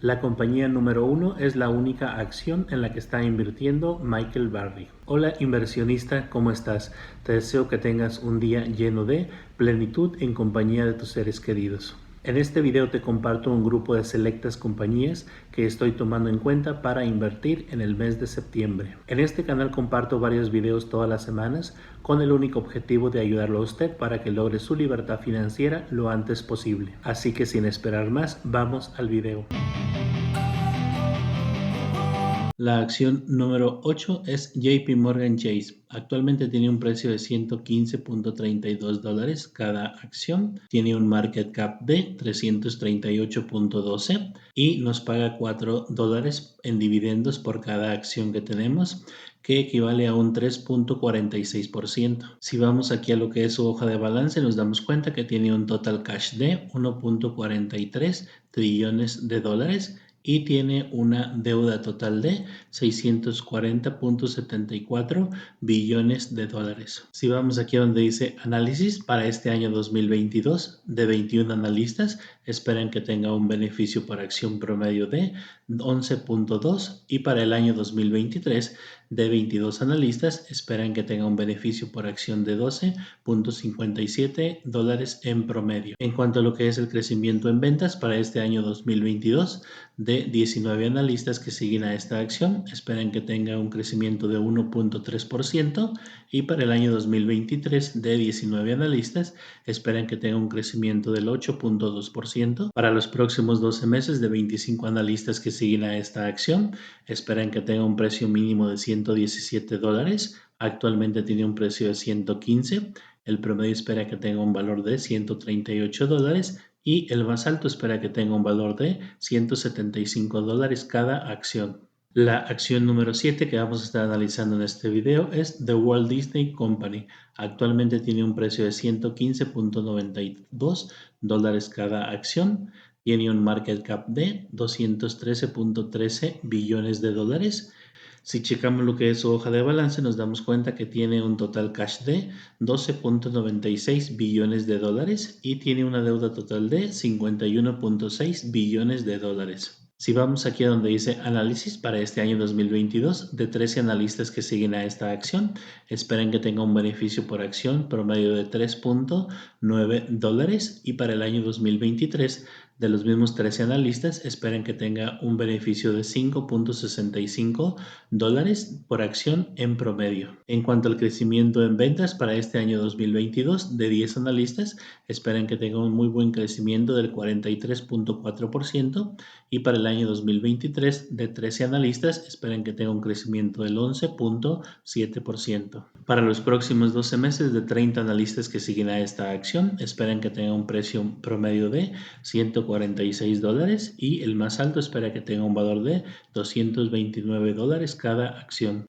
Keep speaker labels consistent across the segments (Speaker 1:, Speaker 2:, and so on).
Speaker 1: La compañía número 1 es la única acción en la que está invirtiendo Michael Burry. Hola inversionista, ¿cómo estás? Te deseo que tengas un día lleno de plenitud en compañía de tus seres queridos. En este video te comparto un grupo de selectas compañías que estoy tomando en cuenta para invertir en el mes de septiembre. En este canal comparto varios videos todas las semanas con el único objetivo de ayudarlo a usted para que logre su libertad financiera lo antes posible. Así que sin esperar más, vamos al video. La acción número 8 es JP Morgan Chase. Actualmente tiene un precio de $115.32 cada acción. Tiene un market cap de 338.12 y nos paga $4 en dividendos por cada acción que tenemos, que equivale a un 3.46%. Si vamos aquí a lo que es su hoja de balance, nos damos cuenta que tiene un total cash de 1.43 trillones de dólares y tiene una deuda total de 640.74 billones de dólares. Si vamos aquí donde dice análisis, para este año 2022, de 21 analistas esperan que tenga un beneficio por acción promedio de 11.2 y para el año 2023, de 22 analistas esperan que tenga un beneficio por acción de 12.57 dólares en promedio. En cuanto a lo que es el crecimiento en ventas para este año 2022, de 19 analistas que siguen a esta acción esperan que tenga un crecimiento de 1.3% y para el año 2023 de 19 analistas esperan que tenga un crecimiento del 8.2%. Para los próximos 12 meses de 25 analistas que siguen a esta acción esperan que tenga un precio mínimo de $117. Actualmente tiene un precio de 115. El promedio espera que tenga un valor de $138 y el más alto espera que tenga un valor de $175 cada acción. La acción número 7 que vamos a estar analizando en este video es The Walt Disney Company. Actualmente tiene un precio de $115.92 cada acción. Tiene un market cap de 213.13 billones de dólares. Si checamos lo que es su hoja de balance, nos damos cuenta que tiene un total cash de 12.96 billones de dólares y tiene una deuda total de 51.6 billones de dólares. Si vamos aquí a donde dice análisis para este año 2022, de 13 analistas que siguen a esta acción, esperan que tenga un beneficio por acción promedio de 3.9 dólares y para el año 2023, de los mismos 13 analistas esperan que tenga un beneficio de 5.65 dólares por acción en promedio. En cuanto al crecimiento en ventas para este año 2022, de 10 analistas esperan que tenga un muy buen crecimiento del 43.4% y para el año 2023, de 13 analistas esperan que tenga un crecimiento del 11.7%. Para los próximos 12 meses, de 30 analistas que siguen a esta acción esperan que tenga un precio promedio de $146 y el más alto espera que tenga un valor de $229 cada acción.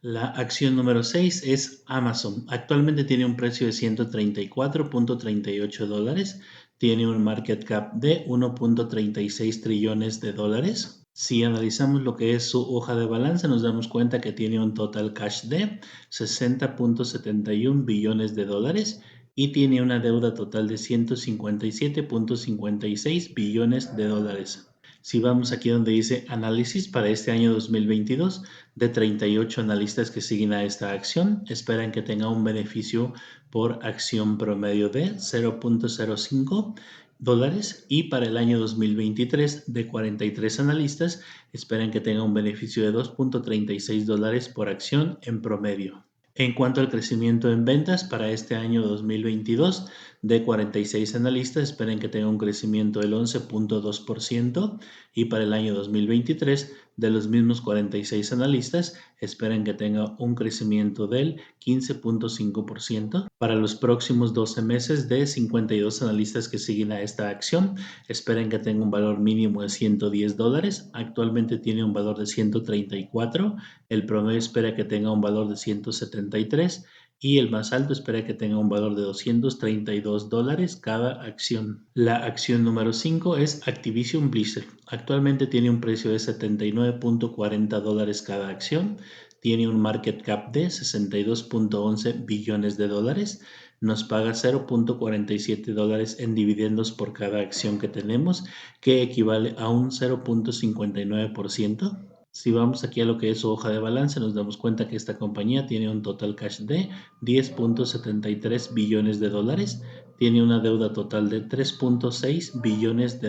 Speaker 1: La acción número 6 es Amazon. Actualmente tiene un precio de $134.38. Tiene un market cap de 1.36 trillones de dólares. Si analizamos lo que es su hoja de balance, nos damos cuenta que tiene un total cash de 60.71 billones de dólares y tiene una deuda total de 157.56 billones de dólares. Si vamos aquí donde dice análisis para este año 2022, de 38 analistas que siguen a esta acción esperan que tenga un beneficio por acción promedio de 0.05 dólares y para el año 2023, de 43 analistas esperan que tenga un beneficio de 2.36 dólares por acción en promedio. En cuanto al crecimiento en ventas para este año 2022, de 46 analistas esperan que tenga un crecimiento del 11.2% y para el año 2023, de los mismos 46 analistas esperan que tenga un crecimiento del 15.5%. Para los próximos 12 meses, de 52 analistas que siguen a esta acción esperan que tenga un valor mínimo de $110. Actualmente tiene un valor de 134. El promedio espera que tenga un valor de 173 y el más alto espera que tenga un valor de $232 cada acción. La acción número 5 es Activision Blizzard. Actualmente tiene un precio de $79.40 cada acción. Tiene un market cap de 62.11 billones de dólares. nos paga $0.47 en dividendos por cada acción que tenemos, que equivale a un 0.59%. Si vamos aquí a lo que es su hoja de balance, nos damos cuenta que esta compañía tiene un total cash de $10.73 billones, tiene una deuda total de $3.6 billones.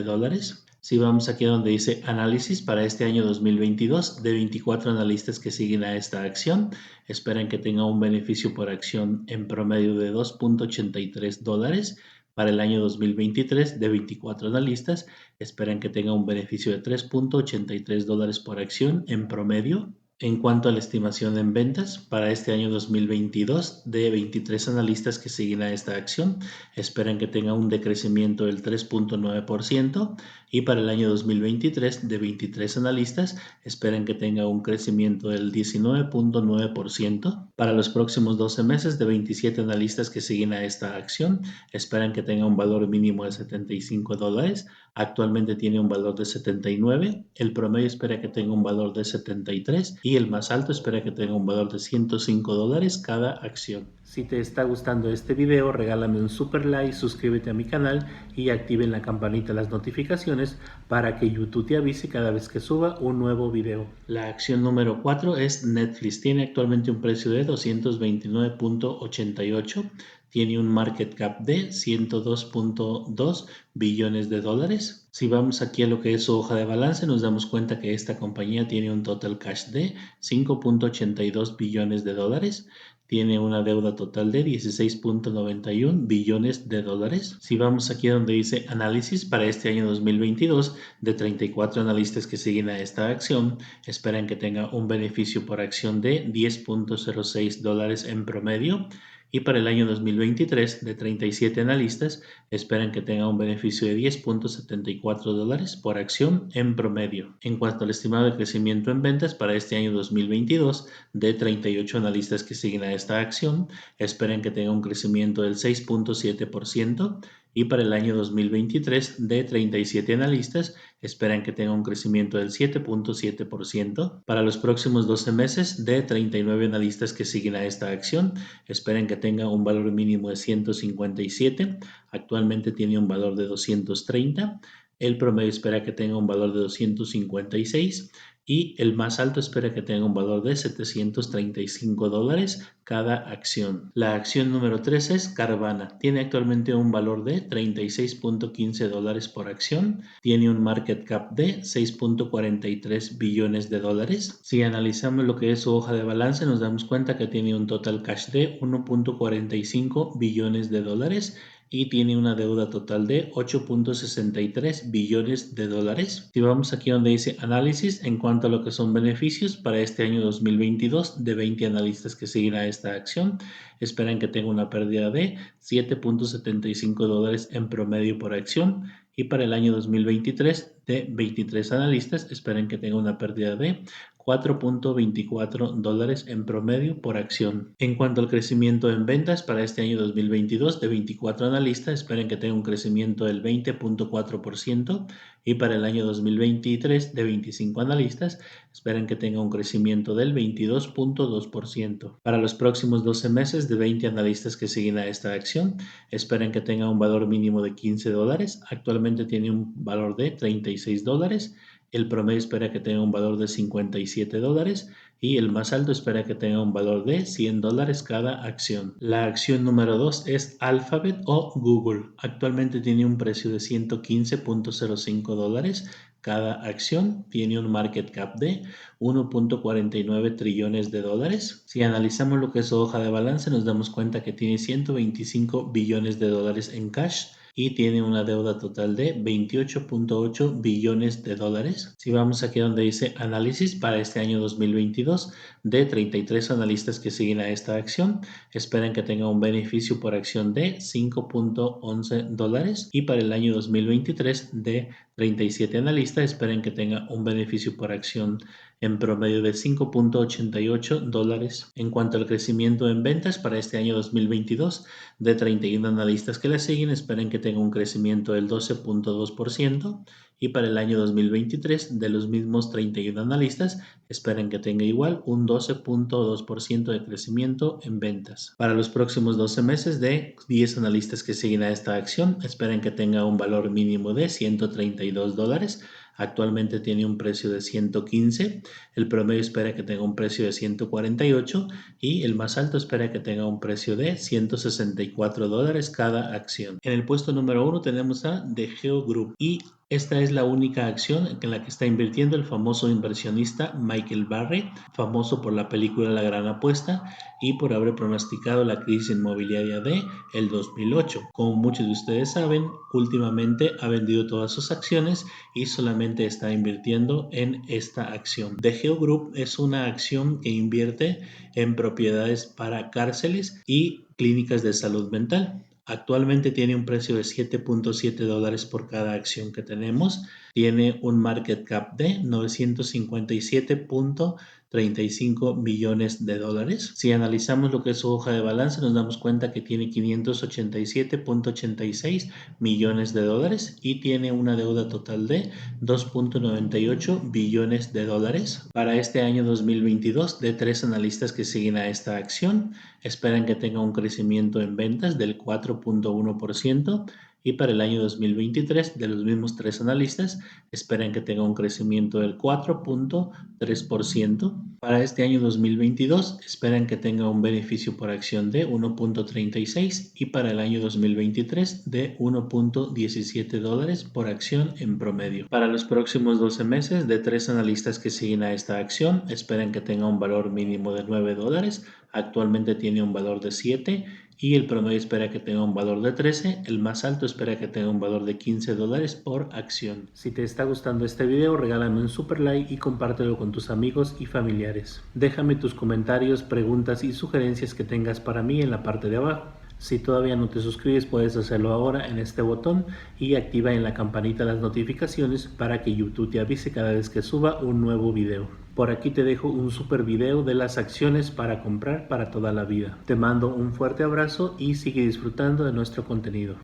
Speaker 1: Si vamos aquí a donde dice análisis para este año 2022, de 24 analistas que siguen a esta acción, esperan que tenga un beneficio por acción en promedio de $2.83. Para el año 2023, de 24 analistas, esperan que tenga un beneficio de $3.83 por acción en promedio. En cuanto a la estimación en ventas, para este año 2022, de 23 analistas que siguen a esta acción, esperan que tenga un decrecimiento del 3.9%, y para el año 2023, de 23 analistas, esperan que tenga un crecimiento del 19.9%. Para los próximos 12 meses, de 27 analistas que siguen a esta acción, esperan que tenga un valor mínimo de $75. Actualmente tiene un valor de 79, el promedio espera que tenga un valor de 73 y el más alto espera que tenga un valor de $105 cada acción. Si te está gustando este video, regálame un super like, suscríbete a mi canal y activen la campanita de las notificaciones para que YouTube te avise cada vez que suba un nuevo video. La acción número 4 es Netflix. Tiene actualmente un precio de 229.88. Tiene un market cap de 102.2 billones de dólares. Si vamos aquí a lo que es su hoja de balance, nos damos cuenta que esta compañía tiene un total cash de 5.82 billones de dólares. Tiene una deuda total de 16.91 billones de dólares. Si vamos aquí a donde dice análisis para este año 2022, de 34 analistas que siguen a esta acción, esperan que tenga un beneficio por acción de $10.06 en promedio. Y para el año 2023, de 37 analistas, esperan que tenga un beneficio de $10.74 por acción en promedio. En cuanto al estimado de crecimiento en ventas para este año 2022, de 38 analistas que siguen a esta acción, esperan que tenga un crecimiento del 6.7%. Y para el año 2023, de 37 analistas, esperan que tenga un crecimiento del 7.7%. Para los próximos 12 meses, de 39 analistas que siguen a esta acción, esperan que tenga un valor mínimo de 157. Actualmente tiene un valor de 230. El promedio espera que tenga un valor de 256 y el más alto espera que tenga un valor de $735 cada acción. La acción número 3 es Carvana. Tiene actualmente un valor de $36.15 por acción. Tiene un market cap de 6.43 billones de dólares. Si analizamos lo que es su hoja de balance, nos damos cuenta que tiene un total cash de 1.45 billones de dólares y tiene una deuda total de 8.63 billones de dólares. Si vamos aquí donde dice análisis en cuanto a lo que son beneficios para este año 2022, de 20 analistas que siguen a esta acción, esperan que tenga una pérdida de $7.75 en promedio por acción. Y para el año 2023, de 23 analistas, esperan que tenga una pérdida de $4.24 en promedio por acción. En cuanto al crecimiento en ventas para este año 2022, de 24 analistas, esperan que tenga un crecimiento del 20.4%. Y para el año 2023, de 25 analistas, esperan que tenga un crecimiento del 22.2%. Para los próximos 12 meses, de 20 analistas que siguen a esta acción, esperan que tenga un valor mínimo de $15. Actualmente tiene un valor de $36. El promedio espera que tenga un valor de $57 y el más alto espera que tenga un valor de $100 cada acción. La acción número 2 es Alphabet o Google. Actualmente tiene un precio de $115.05 cada acción. Tiene un market cap de 1.49 trillones de dólares. Si analizamos lo que es su hoja de balance, nos damos cuenta que tiene 125 billones de dólares en cash y tiene una deuda total de 28.8 billones de dólares. Si vamos aquí donde dice análisis para este año 2022, de 33 analistas que siguen a esta acción, esperan que tenga un beneficio por acción de $5.11 y para el año 2023, de 37 analistas, esperan que tenga un beneficio por acción en promedio de $5.88. En cuanto al crecimiento en ventas para este año 2022, de 31 analistas que la siguen, esperan que tenga un crecimiento del 12.2% y para el año 2023 de los mismos 31 analistas esperan que tenga igual un 12.2% de crecimiento en ventas. Para los próximos 12 meses de 10 analistas que siguen a esta acción esperan que tenga un valor mínimo de $132. Actualmente tiene un precio de 115, el promedio espera que tenga un precio de 148 y el más alto espera que tenga un precio de $164 cada acción. En el puesto número 1 tenemos a The Geo Group y esta es la única acción en la que está invirtiendo el famoso inversionista Michael Burry, famoso por la película La Gran Apuesta y por haber pronosticado la crisis inmobiliaria de el 2008. Como muchos de ustedes saben, últimamente ha vendido todas sus acciones y solamente está invirtiendo en esta acción. The Geo Group es una acción que invierte en propiedades para cárceles y clínicas de salud mental. Actualmente tiene un precio de $7.7 por cada acción que tenemos. Tiene un market cap de 957.35 millones de dólares. Si analizamos lo que es su hoja de balance, nos damos cuenta que tiene 587.86 millones de dólares y tiene una deuda total de 2.98 billones de dólares. Para este año 2022, de 3 analistas que siguen a esta acción, esperan que tenga un crecimiento en ventas del 4.1% y para el año 2023 de los mismos 3 analistas esperan que tenga un crecimiento del 4.3%. Para este año 2022 esperan que tenga un beneficio por acción de 1.36 y para el año 2023 de 1.17 dólares por acción en promedio. Para los próximos 12 meses, de 3 analistas que siguen a esta acción esperan que tenga un valor mínimo de $9. Actualmente tiene un valor de 7 y el promedio espera que tenga un valor de 13, el más alto espera que tenga un valor de $15 por acción. Si te está gustando este video, regálame un super like y compártelo con tus amigos y familiares. Déjame tus comentarios, preguntas y sugerencias que tengas para mí en la parte de abajo. Si todavía no te suscribes, puedes hacerlo ahora en este botón y activa en la campanita las notificaciones para que YouTube te avise cada vez que suba un nuevo video. Por aquí te dejo un super video de las acciones para comprar para toda la vida. Te mando un fuerte abrazo y sigue disfrutando de nuestro contenido.